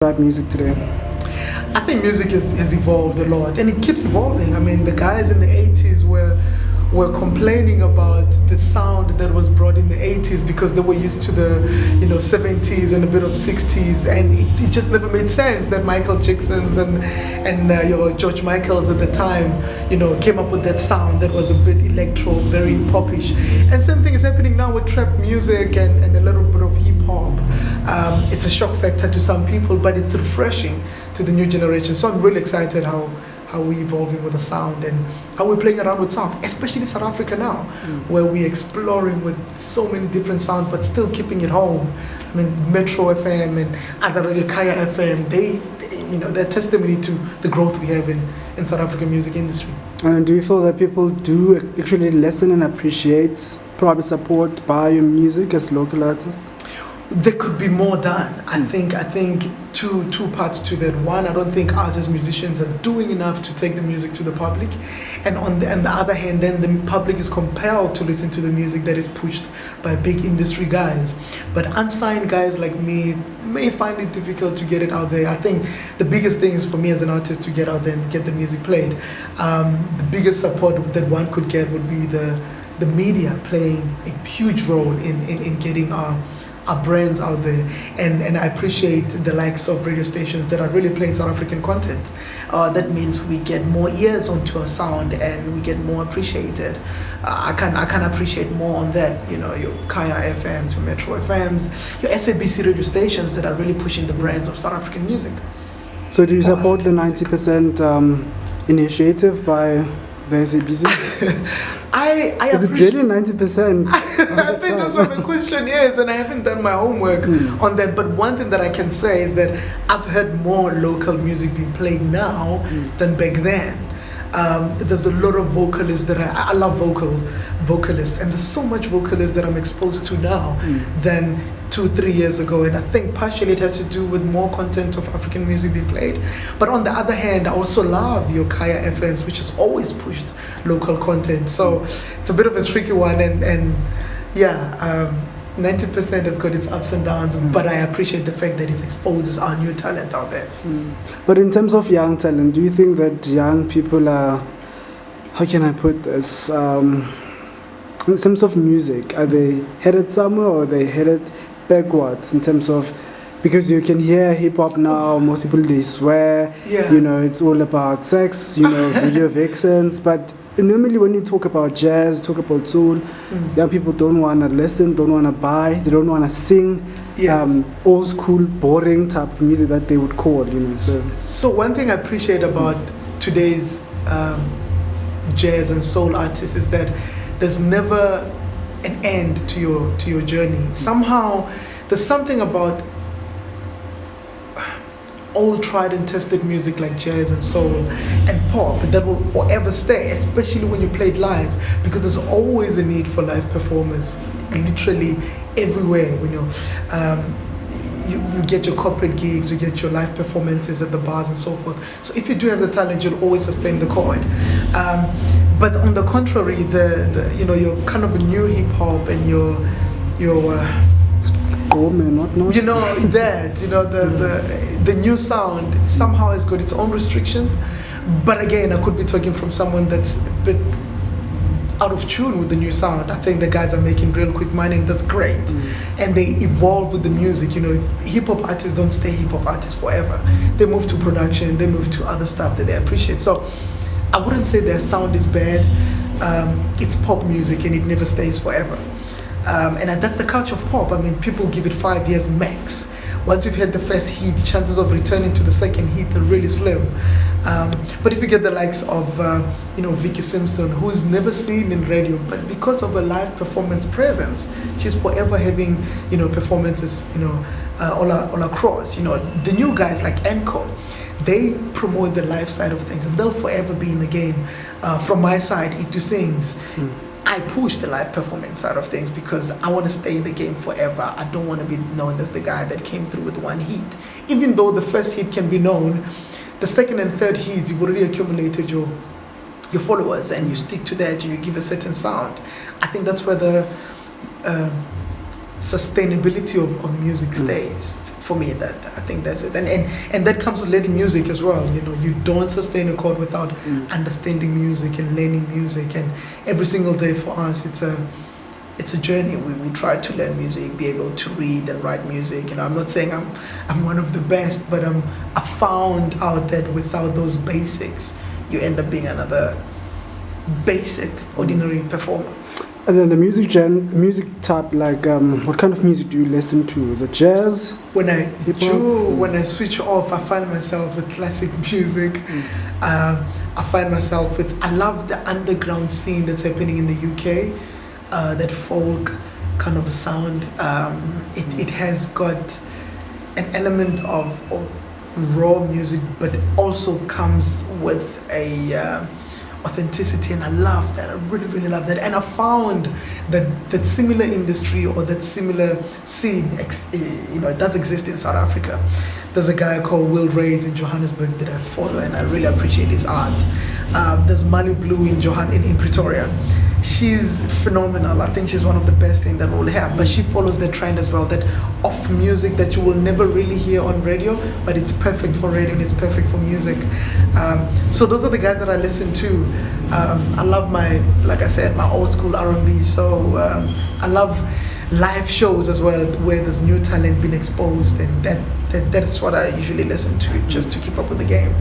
rap music today? I think music has evolved a lot, and it keeps evolving. I mean, the guys in the 80s were complaining about the sound that was brought in the 80s because they were used to the 70s and a bit of 60s, and it just never made sense that Michael Jackson's and George Michael's at the time came up with that sound that was a bit electro, very popish. And same thing is happening now with trap music and a little bit of hip hop. It's a shock factor to some people, but it's refreshing to the new generation. So I'm really excited how we're evolving with the sound and how we're playing around with sounds, especially South Africa now, where we're exploring with so many different sounds, but still keeping it home. I mean, Metro FM and other radio, Kaya FM, they're testimony to the growth we have in South African music industry. And do you feel that people do actually listen and appreciate private support by your music as local artists? There could be more done. I think two parts to that. One, I don't think us as musicians are doing enough to take the music to the public, and on the other hand, then the public is compelled to listen to the music that is pushed by big industry guys. But unsigned guys like me may find it difficult to get it out there. I think the biggest thing is for me as an artist to get out there and get the music played. The biggest support that one could get would be the media playing a huge role in getting our brands out there, and I appreciate the likes of radio stations that are really playing South African content. That means we get more ears onto our sound and we get more appreciated. I can appreciate more on that, your Kaya FMs, your Metro FMs, your SABC radio stations that are really pushing the brands of South African music. So do you support the 90% initiative by the SABC? Is it really 90%? I think that's what the question is, and I haven't done my homework on that. But one thing that I can say is that I've heard more local music being played now than back then. There's a lot of vocalists that I love vocalists, and there's so much vocalists that I'm exposed to now than 2-3 years ago, and I think partially it has to do with more content of African music being played. But on the other hand, I also love your Kaya FMs, which has always pushed local content. So it's a bit of a tricky one, and 90% has got its ups and downs, but I appreciate the fact that it exposes our new talent out there. But in terms of young talent, do you think that young people are, how can I put this, in terms of music, are they headed somewhere or are they headed backwards in terms of, because you can hear hip hop now, most people they swear, it's all about sex, video vixens, but normally when you talk about jazz, talk about soul, young people don't want to listen, don't want to buy, they don't want to sing old school, boring type of music that they would call, So one thing I appreciate about today's jazz and soul artists is that there's never an end to your journey. Somehow, there's something about old tried and tested music like jazz and soul and pop that will forever stay, especially when you play it live, because there's always a need for live performers literally everywhere. You get your corporate gigs, you get your live performances at the bars and so forth. So if you do have the talent, you'll always sustain the chord. But on the contrary, your kind of new hip hop and your the new sound somehow has got its own restrictions. But again, I could be talking from someone that's a bit out of tune with the new sound. I think the guys are making real quick money, and that's great. And they evolve with the music. Hip hop artists don't stay hip hop artists forever. They move to production, they move to other stuff that they appreciate. So I wouldn't say their sound is bad. It's pop music and it never stays forever. And that's the culture of pop. I mean, people give it 5 years max. Once you've had the first hit, chances of returning to the second hit are really slim. But if you get the likes of, Vicky Simpson, who is never seen in radio, but because of her live performance presence, she's forever having, performances, all across. The new guys like Encore, they promote the live side of things, and they'll forever be in the game. From my side, Itu Sings, I push the live performance side of things because I want to stay in the game forever. I don't want to be known as the guy that came through with one hit. Even though the first hit can be known, the second and third hits, you've already accumulated your followers, and you stick to that and you give a certain sound. I think that's where the sustainability of music stays. for me, that I think that's it, and that comes with learning music as well. You know, you don't sustain a chord without understanding music and learning music, and every single day for us, it's a journey. We try to learn music, be able to read and write music. You know, I'm not saying I'm one of the best, but I found out that without those basics, you end up being another basic, ordinary performer. And then the music type, like what kind of music do you listen to? Is it jazz? When I Hip-hop? when I switch off, I find myself with classic music. I find myself with, I love the underground scene that's happening in the UK, that folk kind of a sound. It has got an element of raw music, but also comes with a authenticity, and I love that. I really, really love that. And I found that similar industry, or that similar scene, you know, it does exist in South Africa. There's a guy called Will Reyes in Johannesburg that I follow, and I really appreciate his art. There's Mali Blue in Pretoria. She's phenomenal. I think she's one of the best things that we'll have. But she follows the trend as well, that of music that you will never really hear on radio, but it's perfect for radio and it's perfect for music. So those are the guys that I listen to. I love like I said, my old school R&B. So I love live shows as well, where there's new talent being exposed, and that's what I usually listen to, just to keep up with the game.